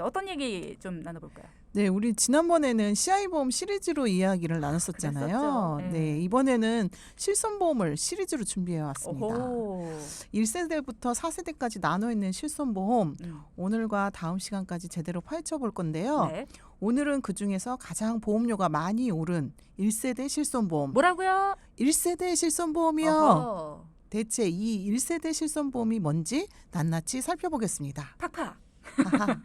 자, 어떤 얘기 좀 나눠볼까요? 네, 우리 지난번에는 CI보험 시리즈로 이야기를 나눴었잖아요. 그랬었죠. 네, 이번에는 실손보험을 시리즈로 준비해 왔습니다. 오호. 1세대부터 4세대까지 나눠 있는 실손보험 음. 오늘과 다음 시간까지 제대로 파헤쳐 볼 건데요. 네. 오늘은 그중에서 가장 보험료가 많이 오른 1세대 실손보험. 뭐라고요? 1세대 실손보험이요. 어허. 대체 이 1세대 실손보험이 뭔지 낱낱이 살펴보겠습니다. 팍팍. 하하.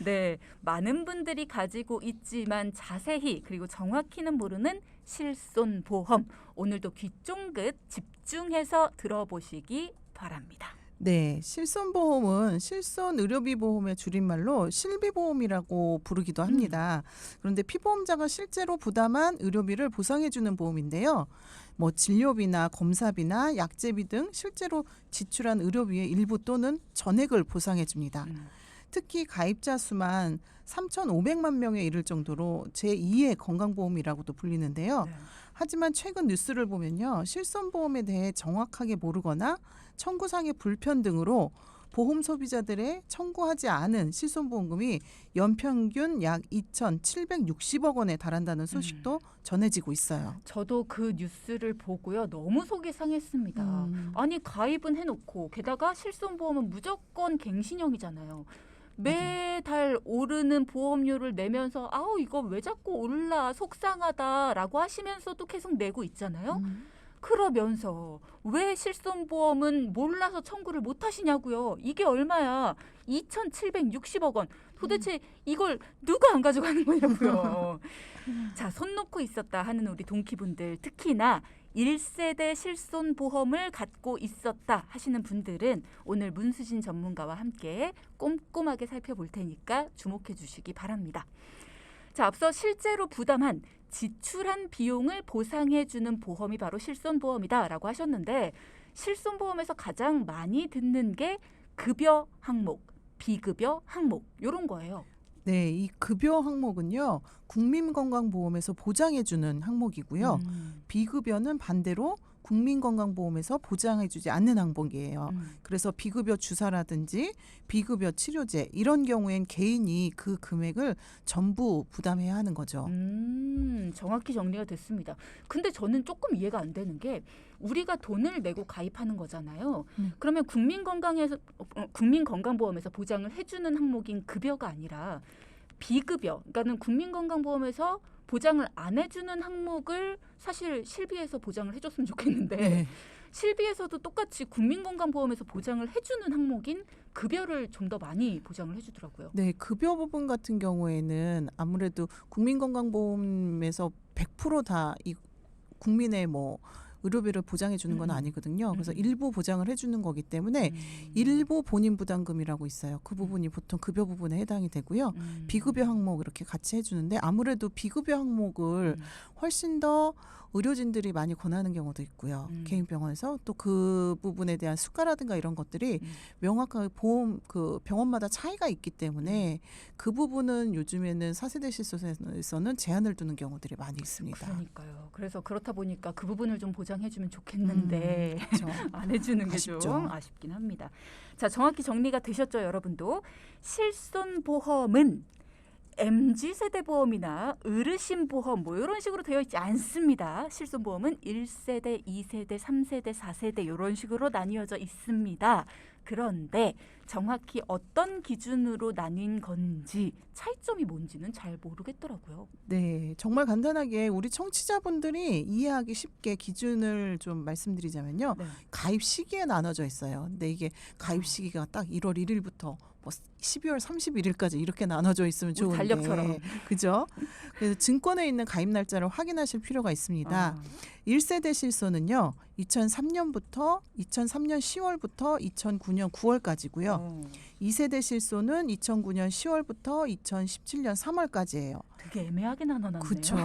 네, 많은 분들이 가지고 있지만 자세히 그리고 정확히는 모르는 실손보험. 오늘도 귀 쫑긋 집중해서 들어보시기 바랍니다. 네, 실손보험은 실손의료비 보험의 줄임말로 실비보험이라고 부르기도 합니다. 그런데 피보험자가 실제로 부담한 의료비를 보상해주는 보험인데요. 뭐 진료비나 검사비나 약제비 등 실제로 지출한 의료비의 일부 또는 전액을 보상해줍니다. 특히 가입자 수만 3,500만 명에 이를 정도로 제2의 건강보험이라고도 불리는데요. 네. 하지만 최근 뉴스를 보면요. 실손보험에 대해 정확하게 모르거나 청구상의 불편 등으로 보험 소비자들의 청구하지 않은 실손보험금이 연평균 약 2,760억 원에 달한다는 소식도 전해지고 있어요. 저도 그 뉴스를 보고요. 너무 속이 상했습니다. 아니 가입은 해놓고 게다가 실손보험은 무조건 갱신형이잖아요. 매달 오르는 보험료를 내면서 아우 이거 왜 자꾸 올라 속상하다라고 하시면서도 계속 내고 있잖아요. 그러면서 왜 실손보험은 몰라서 청구를 못 하시냐고요. 이게 얼마야? 2,760억 원. 도대체 이걸 누가 안 가져가는 거냐고요. 자, 손 놓고 있었다 하는 우리 동키분들 특히나 1세대 실손보험을 갖고 있었다 하시는 분들은 오늘 문수진 전문가와 함께 꼼꼼하게 살펴볼 테니까 주목해 주시기 바랍니다. 자, 앞서 실제로 부담한 지출한 비용을 보상해주는 보험이 바로 실손보험이다라고 하셨는데 실손보험에서 가장 많이 듣는 게 급여 항목, 비급여 항목 이런 거예요. 네, 이 급여 항목은요. 국민건강보험에서 보장해주는 항목이고요. 비급여는 반대로 국민건강보험에서 보장해주지 않는 항목이에요. 그래서 비급여 주사라든지 비급여 치료제 이런 경우엔 개인이 그 금액을 전부 부담해야 하는 거죠. 정확히 정리가 됐습니다. 근데 저는 조금 이해가 안 되는 게 우리가 돈을 내고 가입하는 거잖아요. 그러면 국민건강보험에서 보장을 해주는 항목인 급여가 아니라 비급여, 그러니까는 국민건강보험에서 보장을 안 해주는 항목을 사실 실비에서 보장을 해줬으면 좋겠는데 네. 실비에서도 똑같이 국민건강보험에서 보장을 해주는 항목인 급여를 좀 더 많이 보장을 해주더라고요. 네, 급여 부분 같은 경우에는 아무래도 국민건강보험에서 100% 다 이 국민의 뭐 의료비를 보장해 주는 건 아니거든요. 그래서 일부 보장을 해주는 거기 때문에 일부 본인 부담금이라고 있어요. 그 부분이 보통 급여 부분에 해당이 되고요. 비급여 항목 이렇게 같이 해주는데 아무래도 비급여 항목을 훨씬 더 의료진들이 많이 권하는 경우도 있고요. 개인 병원에서 또 그 부분에 대한 수가라든가 이런 것들이 명확하게 보험 그 병원마다 차이가 있기 때문에 그 부분은 요즘에는 4세대 실손에서는 제한을 두는 경우들이 많이 있습니다. 그러니까요. 그래서 그렇다 보니까 그 부분을 좀 보장해주면 좋겠는데 그렇죠. 안 해주는 게 좀 아쉽긴 합니다. 자, 정확히 정리가 되셨죠, 여러분도? 실손보험은 MZ세대 보험이나 어르신 보험 뭐 이런 식으로 되어 있지 않습니다. 실손보험은 1세대, 2세대, 3세대, 4세대 이런 식으로 나뉘어져 있습니다. 그런데 정확히 어떤 기준으로 나뉜 건지 차이점이 뭔지는 잘 모르겠더라고요. 네, 정말 간단하게 우리 청취자분들이 이해하기 쉽게 기준을 좀 말씀드리자면요. 네. 가입 시기에 나눠져 있어요. 근데 이게 가입 시기가 딱 1월 1일부터 뭐 12월 31일까지 이렇게 나눠져 있으면 좋은데. 달력처럼. 그죠? 그래서 증권에 있는 가입 날짜를 확인하실 필요가 있습니다. 1세대 실손은요. 2003년부터 2003년 10월부터 2009년 9월까지고요. 2세대 실손은 2009년 10월부터 2017년 3월까지예요. 되게 애매하게 나눠놨네요. 그렇죠.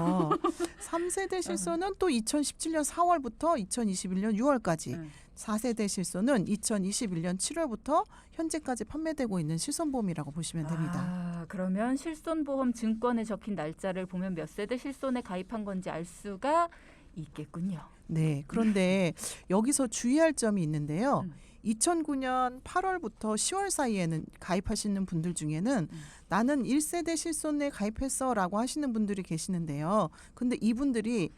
3세대 실손은 또 2017년 4월부터 2021년 6월까지. 4세대 실손은 2021년 7월부터 현재까지 판매되고 있는 실손보험이라고 보시면 됩니다. 그러면 실손보험 증권에 적힌 날짜를 보면 몇 세대 실손에 가입한 건지 알 수가 있겠군요. 네. 그런데 여기서 주의할 점이 있는데요. 2009년 8월부터 10월 사이에는 가입하시는 분들 중에는 나는 1세대 실손에 가입했어라고 하시는 분들이 계시는데요. 근데 이분들이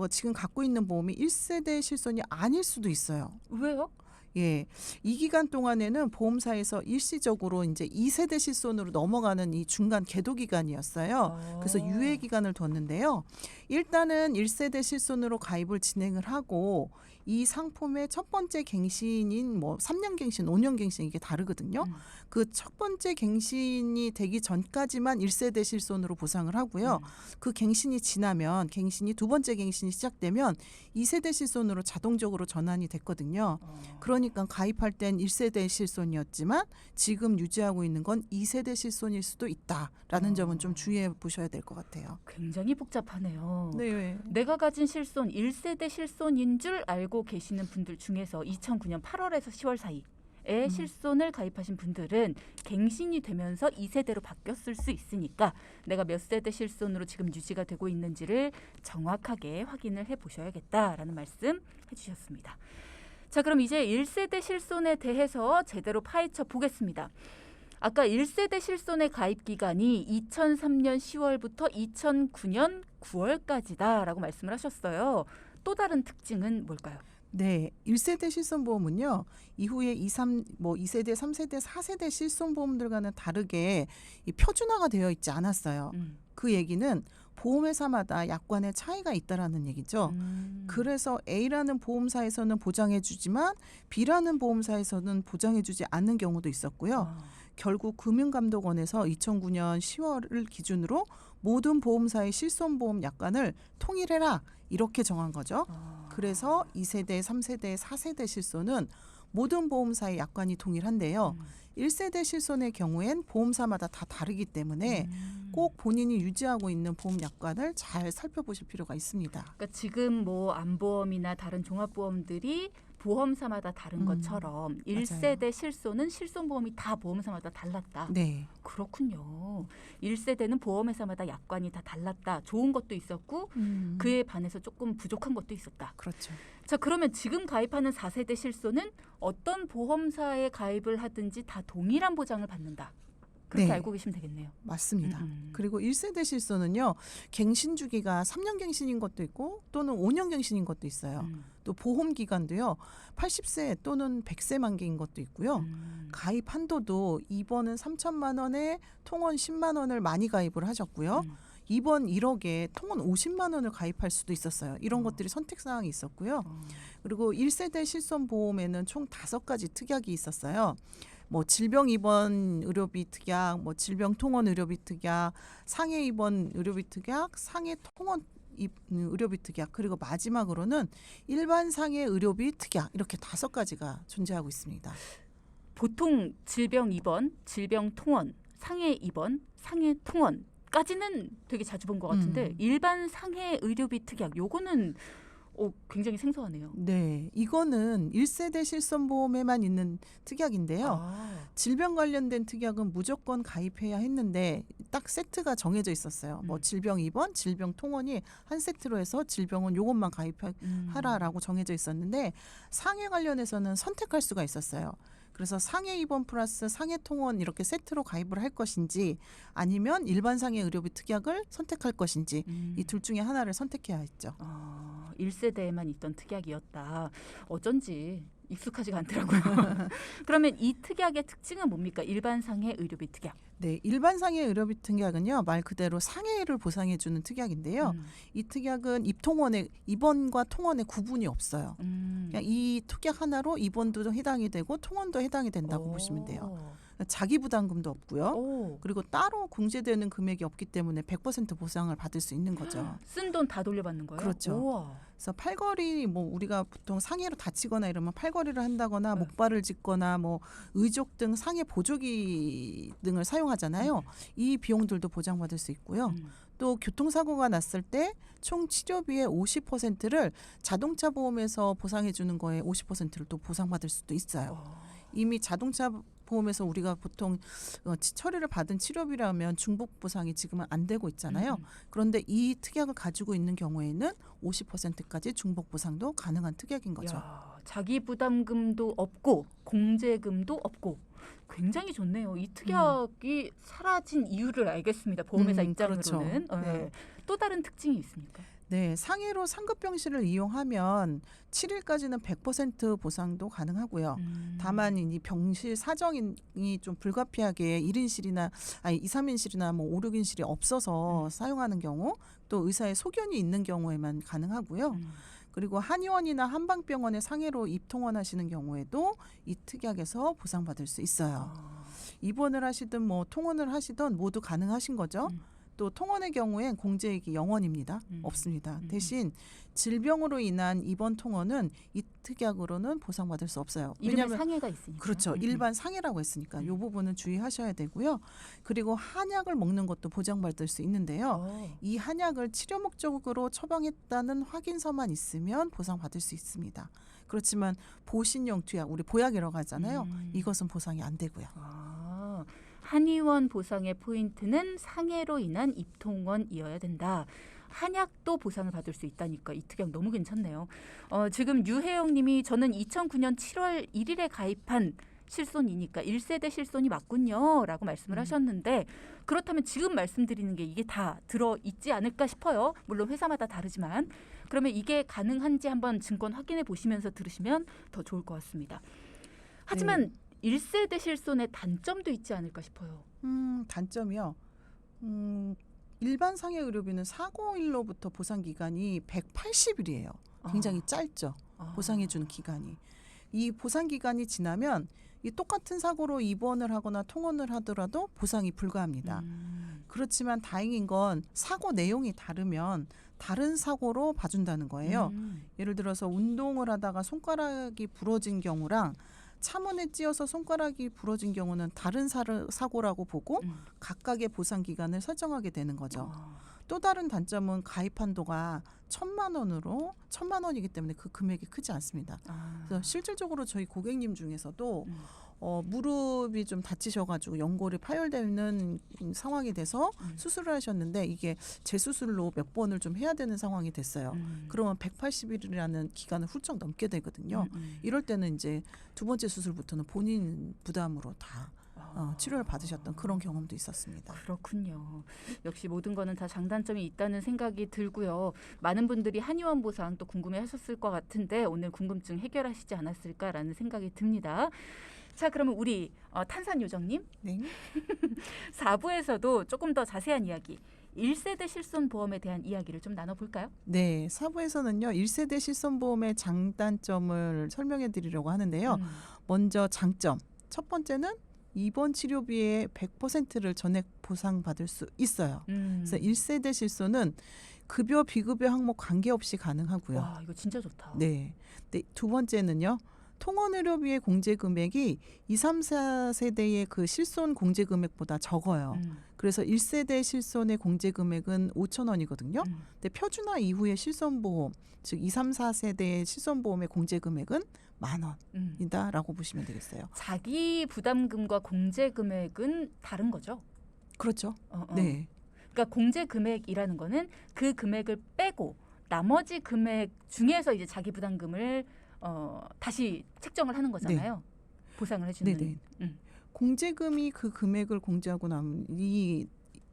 지금 갖고 있는 보험이 1세대 실손이 아닐 수도 있어요. 왜요? 예, 이 기간 동안에는 보험사에서 일시적으로 이제 2세대 실손으로 넘어가는 이 중간 계도 기간이었어요. 그래서 유예 기간을 뒀는데요. 일단은 1세대 실손으로 가입을 진행을 하고 이 상품의 첫 번째 갱신인 뭐 3년 갱신, 5년 갱신 이게 다르거든요. 그 첫 번째 갱신이 되기 전까지만 1세대 실손으로 보상을 하고요. 그 갱신이 지나면 갱신이 두 번째 갱신이 시작되면 2세대 실손으로 자동적으로 전환이 됐거든요. 그러니까 가입할 땐 1세대 실손이었지만 지금 유지하고 있는 건 2세대 실손일 수도 있다라는 점은 좀 주의해 보셔야 될 것 같아요. 굉장히 복잡하네요. 네. 내가 가진 실손 1세대 실손인 줄 알고 계시는 분들 중에서 2009년 8월에서 10월 사이에 실손을 가입하신 분들은 갱신이 되면서 2세대로 바뀌었을 수 있으니까 내가 몇 세대 실손으로 지금 유지가 되고 있는지를 정확하게 확인을 해보셔야겠다라는 말씀 해주셨습니다. 자, 그럼 이제 1세대 실손에 대해서 제대로 파헤쳐 보겠습니다. 아까 1세대 실손의 가입 기간이 2003년 10월부터 2009년 9월까지다라고 말씀을 하셨어요. 또 다른 특징은 뭘까요? 네, 1세대 실손보험은요. 이후에 2세대, 3세대, 4세대 실손보험들과는 다르게 이 표준화가 되어 있지 않았어요. 그 얘기는 보험회사마다 약관의 차이가 있다라는 얘기죠. 그래서 A라는 보험사에서는 보장해주지만 B라는 보험사에서는 보장해주지 않는 경우도 있었고요. 결국 금융감독원에서 2009년 10월을 기준으로 모든 보험사의 실손보험 약관을 통일해라 이렇게 정한 거죠. 그래서 2세대, 3세대, 4세대 실손은 모든 보험사의 약관이 동일한데요. 1세대 실손의 경우엔 보험사마다 다 다르기 때문에 꼭 본인이 유지하고 있는 보험 약관을 잘 살펴보실 필요가 있습니다. 그러니까 지금 뭐 암보험이나 다른 종합보험들이 보험사마다 다른 것처럼 1세대 실손은 실손보험이 다 보험사마다 달랐다. 네. 그렇군요. 1세대는 보험회사마다 약관이 다 달랐다. 좋은 것도 있었고 그에 반해서 조금 부족한 것도 있었다. 그렇죠. 자, 그러면 지금 가입하는 4세대 실손은 어떤 보험사에 가입을 하든지 다 동일한 보장을 받는다. 그렇게 네. 알고 계시면 되겠네요. 맞습니다. 그리고 1세대 실손은요. 갱신 주기가 3년 갱신인 것도 있고 또는 5년 갱신인 것도 있어요. 또 보험 기간도요. 80세 또는 100세 만기인 것도 있고요. 가입 한도도 2번은 3천만 원에 통원 10만 원을 많이 가입을 하셨고요. 2번 1억에 통원 50만 원을 가입할 수도 있었어요. 이런 것들이 선택 사항이 있었고요. 그리고 1세대 실손 보험에는 총 5가지 특약이 있었어요. 뭐 질병 입원 의료비 특약, 뭐 질병 통원 의료비 특약, 상해 입원 의료비 특약, 상해 통원 의료비 특약, 그리고 마지막으로는 일반 상해 의료비 특약 이렇게 5가지가 존재하고 있습니다. 보통 질병 입원, 질병 통원, 상해 입원, 상해 통원까지는 되게 자주 본 것 같은데 일반 상해 의료비 특약 요거는 굉장히 생소하네요. 네, 이거는 1세대 실손보험에만 있는 특약인데요. 질병 관련된 특약은 무조건 가입해야 했는데 딱 세트가 정해져 있었어요. 뭐 질병 입원, 질병 통원이 한 세트로 해서 질병은 요것만 가입하라라고 정해져 있었는데 상해 관련해서는 선택할 수가 있었어요. 그래서 상해 입원 플러스 상해 통원 이렇게 세트로 가입을 할 것인지 아니면 일반 상해 의료비 특약을 선택할 것인지 이 둘 중에 하나를 선택해야 했죠. 1세대에만 있던 특약이었다. 어쩐지 익숙하지가 않더라고요. 그러면 이 특약의 특징은 뭡니까? 일반 상해 의료비 특약. 네, 일반 상해 의료비 특약은요 말 그대로 상해를 보상해주는 특약인데요. 이 특약은 입원과 통원의 구분이 없어요. 그냥 이 특약 하나로 입원도 해당이 되고 통원도 해당이 된다고 보시면 돼요. 자기 부담금도 없고요. 그리고 따로 공제되는 금액이 없기 때문에 100% 보상을 받을 수 있는 거죠. 쓴 돈 다 돌려받는 거예요? 그렇죠. 우와. 그래서 팔걸이 뭐 우리가 보통 상해로 다치거나 이러면 팔걸이를 한다거나 목발을 짚거나 뭐 의족 등 상해 보조기 등을 사용하잖아요. 이 비용들도 보장받을 수 있고요. 또 교통사고가 났을 때 총 치료비의 50%를 자동차 보험에서 보상해 주는 거에 50%를 또 보상받을 수도 있어요. 이미 자동차 보험에서 우리가 보통 처리를 받은 치료비라면 중복 보상이 지금은 안 되고 있잖아요. 그런데 이 특약을 가지고 있는 경우에는 50%까지 중복 보상도 가능한 특약인 거죠. 야, 자기 부담금도 없고 공제금도 없고 굉장히 좋네요. 이 특약이 사라진 이유를 알겠습니다. 보험회사 입장으로는. 그렇죠. 네. 또 다른 특징이 있습니까? 네, 상해로 상급병실을 이용하면 7일까지는 100% 보상도 가능하고요. 다만 이 병실 사정이 좀 불가피하게 1인실이나 2, 3인실이나 뭐 5, 6인실이 없어서 사용하는 경우, 또 의사의 소견이 있는 경우에만 가능하고요. 그리고 한의원이나 한방병원에 상해로 입통원하시는 경우에도 이 특약에서 보상받을 수 있어요. 입원을 하시든 뭐 통원을 하시든 모두 가능하신 거죠. 또 통원의 경우엔 공제액이 0원입니다. 없습니다. 대신 질병으로 인한 입원 통원은 이 특약으로는 보상받을 수 없어요. 왜냐하면 상해가 있으니까. 그렇죠. 일반 상해라고 했으니까 이 부분은 주의하셔야 되고요. 그리고 한약을 먹는 것도 보장받을 수 있는데요. 이 한약을 치료 목적으로 처방했다는 확인서만 있으면 보상받을 수 있습니다. 그렇지만 보신용 투약, 우리 보약이라고 하잖아요. 이것은 보상이 안 되고요. 한의원 보상의 포인트는 상해로 인한 입통원이어야 된다. 한약도 보상을 받을 수 있다니까 이 특약 너무 괜찮네요. 지금 유혜영 님이 저는 2009년 7월 1일에 가입한 실손이니까 1세대 실손이 맞군요. 라고 말씀을 하셨는데 그렇다면 지금 말씀드리는 게 이게 다 들어있지 않을까 싶어요. 물론 회사마다 다르지만. 그러면 이게 가능한지 한번 증권 확인해 보시면서 들으시면 더 좋을 것 같습니다. 하지만 1세대 실손의 단점도 있지 않을까 싶어요. 단점이요. 일반 상해 의료비는 사고일로부터 보상 기간이 180일이에요. 굉장히 짧죠. 보상해 주는 기간이. 이 보상 기간이 지나면 이 똑같은 사고로 입원을 하거나 통원을 하더라도 보상이 불가합니다. 그렇지만 다행인 건 사고 내용이 다르면 다른 사고로 봐준다는 거예요. 예를 들어서 운동을 하다가 손가락이 부러진 경우랑 차문에 찧어서 손가락이 부러진 경우는 다른 사고라고 보고 각각의 보상 기간을 설정하게 되는 거죠. 또 다른 단점은 가입 한도가 1,000만 원이기 때문에 그 금액이 크지 않습니다. 그래서 실질적으로 저희 고객님 중에서도 무릎이 좀 다치셔가지고 연골이 파열되는 상황이 돼서 수술을 하셨는데 이게 재수술로 몇 번을 좀 해야 되는 상황이 됐어요. 그러면 180일이라는 기간을 훌쩍 넘게 되거든요. 이럴 때는 이제 두 번째 수술부터는 본인 부담으로 다 치료를 받으셨던 그런 경험도 있었습니다. 그렇군요. 역시 모든 거는 다 장단점이 있다는 생각이 들고요. 많은 분들이 한의원 보상 또 궁금해하셨을 것 같은데 오늘 궁금증 해결하시지 않았을까라는 생각이 듭니다. 자, 그러면 우리 탄산요정님 네. 4부에서도 조금 더 자세한 이야기 1세대 실손보험에 대한 이야기를 좀 나눠볼까요? 네, 4부에서는요. 1세대 실손보험의 장단점을 설명해 드리려고 하는데요. 먼저 장점. 첫 번째는 입원 치료비의 100%를 전액 보상받을 수 있어요. 그래서 1세대 실손은 급여 비급여 항목 관계없이 가능하고요. 와, 이거 진짜 좋다. 네. 두 번째는요. 통원의료비의 공제 금액이 2, 3, 4세대의 그 실손 공제 금액보다 적어요. 그래서 1세대 실손의 공제 금액은 5,000원이거든요. 근데 표준화 이후의 실손보험, 즉 2, 3, 4세대의 실손보험의 공제 금액은 10,000원이다라고 보시면 되겠어요. 자기 부담금과 공제 금액은 다른 거죠? 그렇죠. 네. 그러니까 공제 금액이라는 거는 그 금액을 빼고 나머지 금액 중에서 이제 자기 부담금을 다시 책정을 하는 거잖아요. 네. 보상을 해주는. 네네. 공제금이 그 금액을 공제하고 나면 이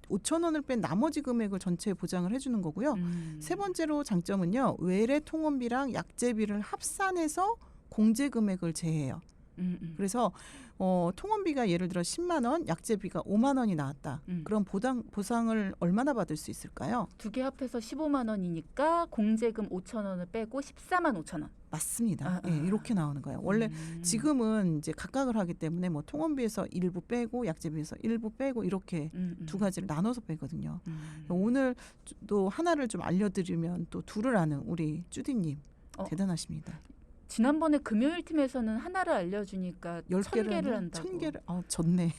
5,000원을 뺀 나머지 금액을 전체 보장을 해주는 거고요. 세 번째로 장점은요. 외래 통원비랑 약제비를 합산해서 공제 금액을 제해요. 그래서 통원비가 예를 들어 10만 원, 약제비가 5만 원이 나왔다. 그럼 보상을 얼마나 받을 수 있을까요? 두 개 합해서 15만 원이니까 공제금 5,000원을 빼고 14만 5천 원. 맞습니다. 예, 이렇게 나오는 거예요. 원래 지금은 이제 각각을 하기 때문에 뭐 통원비에서 일부 빼고 약제비에서 일부 빼고 이렇게 두 가지를 나눠서 빼거든요. 오늘 또 하나를 좀 알려드리면 또 둘을 아는 우리 쭈디님 대단하십니다. 지난번에 금요일 팀에서는 하나를 알려주니까 10개를 한다고. 1000개를 졌네.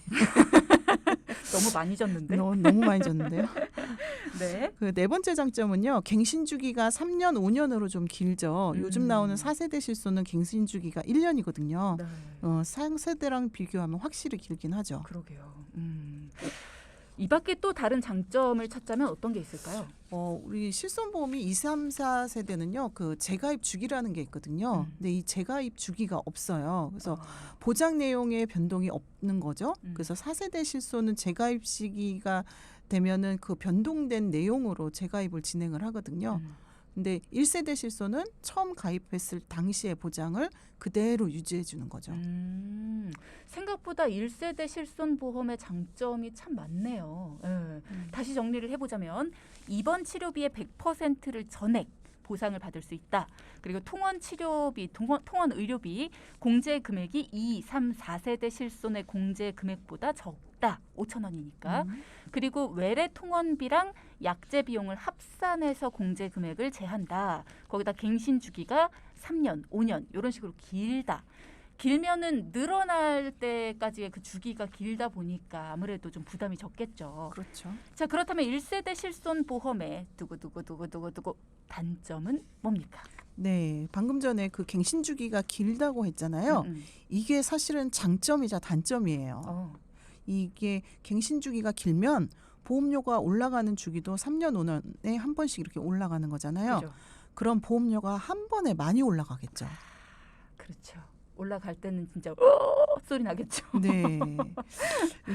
너무 많이 졌는데. 너무 많이 졌는데요. 네. 그 네 번째 장점은요. 갱신 주기가 3년, 5년으로 좀 길죠. 요즘 나오는 4세대 실손은 갱신 주기가 1년이거든요. 네. 상세대랑 비교하면 확실히 길긴 하죠. 그러게요. 이 밖에 또 다른 장점을 찾자면 어떤 게 있을까요? 우리 실손보험이 2, 3, 4세대는요. 그 재가입 주기라는 게 있거든요. 근데 이 재가입 주기가 없어요. 그래서 보장 내용의 변동이 없는 거죠. 그래서 4세대 실손은 재가입 시기가 되면은 그 변동된 내용으로 재가입을 진행을 하거든요. 근데 1세대 실손은 처음 가입했을 당시의 보장을 그대로 유지해 주는 거죠. 생각보다 1세대 실손보험의 장점이 참 많네요. 예. 다시 정리를 해보자면 입원 치료비의 100%를 전액 보상을 받을 수 있다. 그리고 통원 치료비, 통원 의료비 공제 금액이 2, 3, 4세대 실손의 공제 금액보다 적다. 5,000원이니까. 그리고 외래 통원비랑 약제 비용을 합산해서 공제 금액을 제한다. 거기다 갱신 주기가 3년, 5년 이런 식으로 길다. 길면은 늘어날 때까지의 그 주기가 길다 보니까 아무래도 좀 부담이 적겠죠. 그렇죠. 자, 그렇다면 1세대 실손 보험의 두구두구 단점은 뭡니까? 네, 방금 전에 그 갱신 주기가 길다고 했잖아요. 이게 사실은 장점이자 단점이에요. 이게 갱신 주기가 길면 보험료가 올라가는 주기도 3년, 5년에 한 번씩 이렇게 올라가는 거잖아요. 그죠. 그럼 보험료가 한 번에 많이 올라가겠죠. 그렇죠. 올라갈 때는 진짜 소리 나겠죠. 네.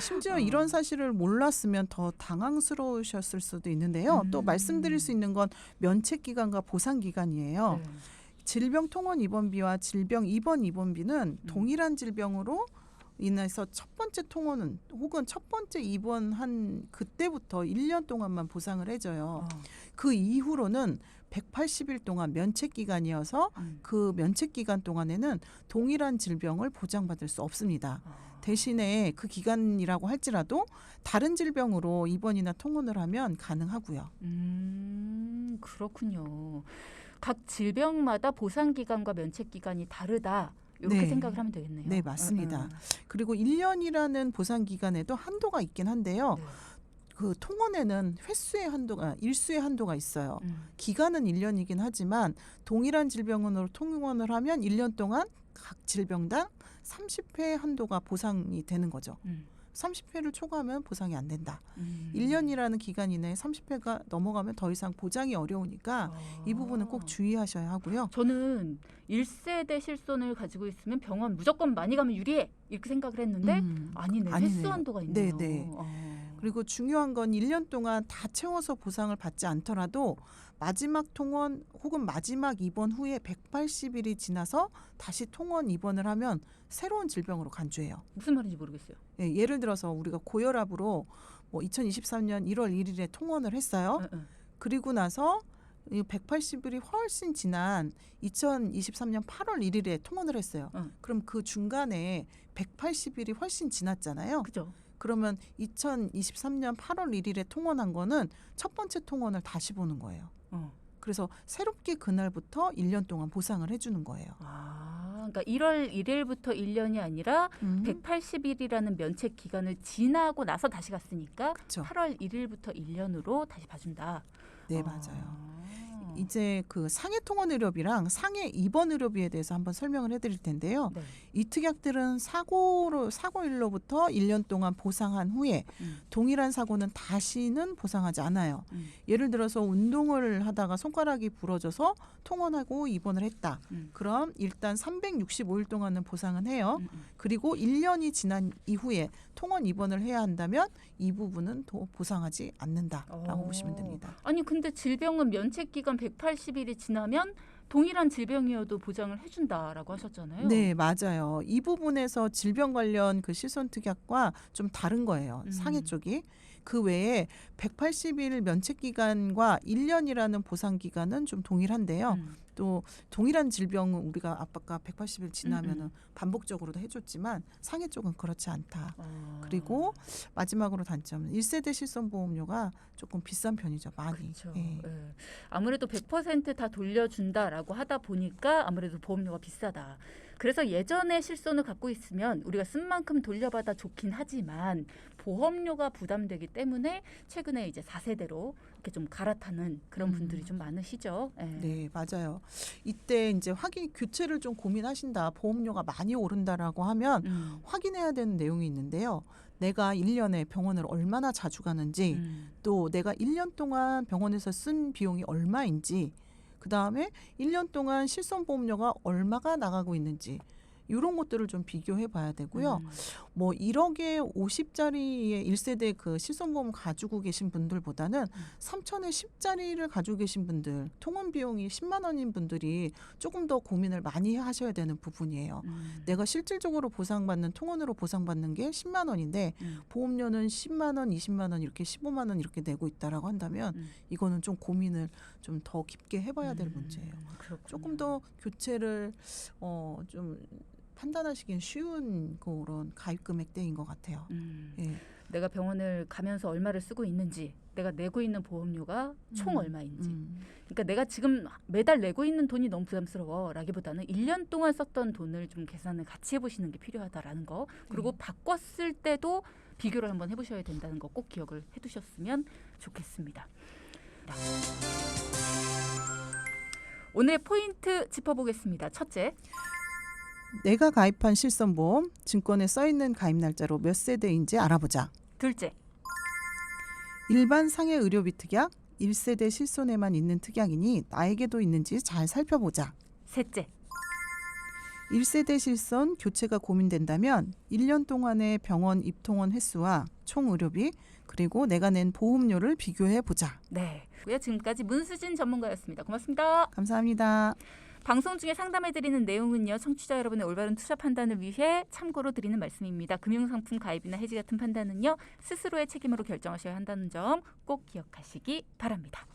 심지어 이런 사실을 몰랐으면 더 당황스러우셨을 수도 있는데요. 또 말씀드릴 수 있는 건 면책 기간과 보상 기간이에요. 네. 질병 통원 입원비와 질병 입원 입원비는 동일한 질병으로 인해서 첫 번째 통원은 혹은 첫 번째 입원한 그때부터 1년 동안만 보상을 해줘요. 그 이후로는 180일 동안 면책 기간이어서 그 면책 기간 동안에는 동일한 질병을 보장받을 수 없습니다. 대신에 그 기간이라고 할지라도 다른 질병으로 입원이나 통원을 하면 가능하고요. 그렇군요. 각 질병마다 보상 기간과 면책 기간이 다르다. 이렇게 네. 생각을 하면 되겠네요. 네, 맞습니다. 그리고 1년이라는 보상 기간에도 한도가 있긴 한데요. 네. 그 통원에는 일수의 한도가 있어요. 기간은 1년이긴 하지만 동일한 질병으로 통원을 하면 1년 동안 각 질병당 30회 한도가 보상이 되는 거죠. 30회를 초과하면 보상이 안 된다. 1년이라는 기간 이내에 30회가 넘어가면 더 이상 보장이 어려우니까 이 부분은 꼭 주의하셔야 하고요. 저는 1세대 실손을 가지고 있으면 병원 무조건 많이 가면 유리해 이렇게 생각을 했는데 아니네. 횟수 한도가 있네요. 네네. 그리고 중요한 건 1년 동안 다 채워서 보상을 받지 않더라도 마지막 통원 혹은 마지막 입원 후에 180일이 지나서 다시 통원 입원을 하면 새로운 질병으로 간주해요. 무슨 말인지 모르겠어요. 예, 예를 들어서 우리가 고혈압으로 뭐 2023년 1월 1일에 통원을 했어요. 그리고 나서 180일이 훨씬 지난 2023년 8월 1일에 통원을 했어요. 그럼 그 중간에 180일이 훨씬 지났잖아요. 그죠. 그러면 2023년 8월 1일에 통원한 거는 첫 번째 통원을 다시 보는 거예요. 그래서 새롭게 그날부터 1년 동안 보상을 해주는 거예요. 그러니까 1월 1일부터 1년이 아니라 180일이라는 면책 기간을 지나고 나서 다시 갔으니까 그쵸. 8월 1일부터 1년으로 다시 봐준다. 네, 맞아요. 이제 그 상해 통원 의료비랑 상해 입원 의료비에 대해서 한번 설명을 해드릴 텐데요. 네. 이 특약들은 사고일로부터 1년 동안 보상한 후에 동일한 사고는 다시는 보상하지 않아요. 예를 들어서 운동을 하다가 손가락이 부러져서 통원하고 입원을 했다. 그럼 일단 365일 동안은 보상은 해요. 그리고 1년이 지난 이후에 통원 입원을 해야 한다면 이 부분은 더 보상하지 않는다라고 보시면 됩니다. 아니 근데 질병은 면책 기간 180일이 지나면 동일한 질병이어도 보장을 해준다라고 하셨잖아요. 네, 맞아요. 이 부분에서 질병 관련 그 실손특약과 좀 다른 거예요. 상해 쪽이. 그 외에 180일 면책 기간과 1년이라는 보상 기간은 좀 동일한데요. 또 동일한 질병은 우리가 아까 180일 지나면은 반복적으로도 해줬지만 상해 쪽은 그렇지 않다. 그리고 마지막으로 단점은 1세대 실손보험료가 조금 비싼 편이죠. 많이. 그렇죠. 예. 예. 아무래도 100% 다 돌려준다라고 하다 보니까 아무래도 보험료가 비싸다. 그래서 예전에 실손을 갖고 있으면 우리가 쓴 만큼 돌려받아 좋긴 하지만 보험료가 부담되기 때문에 최근에 이제 4세대로 이렇게 좀 갈아타는 그런 분들이 좀 많으시죠. 예. 네, 맞아요. 이때 이제 교체를 좀 고민하신다. 보험료가 많이 오른다라고 하면 확인해야 되는 내용이 있는데요. 내가 1년에 병원을 얼마나 자주 가는지, 또 내가 1년 동안 병원에서 쓴 비용이 얼마인지, 그다음에 1년 동안 실손보험료가 얼마가 나가고 있는지 이런 것들을 좀 비교해 봐야 되고요. 뭐 1억에 50짜리의 1세대 그 실손보험 가지고 계신 분들보다는 3천에 10짜리를 가지고 계신 분들, 통원 비용이 10만 원인 분들이 조금 더 고민을 많이 하셔야 되는 부분이에요. 내가 실질적으로 보상받는 통원으로 보상받는 게 10만 원인데 보험료는 10만 원, 20만 원 이렇게 15만 원 이렇게 내고 있다라고 한다면 이거는 좀 고민을 좀 더 깊게 해봐야 될 문제예요. 그렇군요. 조금 더 교체를 좀 판단하시기엔 쉬운 그런 가입 금액대인 것 같아요. 예. 내가 병원을 가면서 얼마를 쓰고 있는지, 내가 내고 있는 보험료가 총 얼마인지. 그러니까 내가 지금 매달 내고 있는 돈이 너무 부담스러워라기보다는 1년 동안 썼던 돈을 좀 계산을 같이 해보시는 게 필요하다라는 거. 그리고 바꿨을 때도 비교를 한번 해보셔야 된다는 거 꼭 기억을 해두셨으면 좋겠습니다. 오늘의 포인트 짚어보겠습니다. 첫째. 내가 가입한 실손보험, 증권에 써있는 가입 날짜로 몇 세대인지 알아보자. 둘째. 일반 상해 의료비 특약, 1세대 실손에만 있는 특약이니 나에게도 있는지 잘 살펴보자. 셋째. 1세대 실손 교체가 고민된다면 1년 동안의 병원 입통원 횟수와 총 의료비 그리고 내가 낸 보험료를 비교해 보자. 네. 지금까지 문수진 전문가였습니다. 고맙습니다. 감사합니다. 방송 중에 상담해드리는 내용은요. 청취자 여러분의 올바른 투자 판단을 위해 참고로 드리는 말씀입니다. 금융상품 가입이나 해지 같은 판단은요. 스스로의 책임으로 결정하셔야 한다는 점 꼭 기억하시기 바랍니다.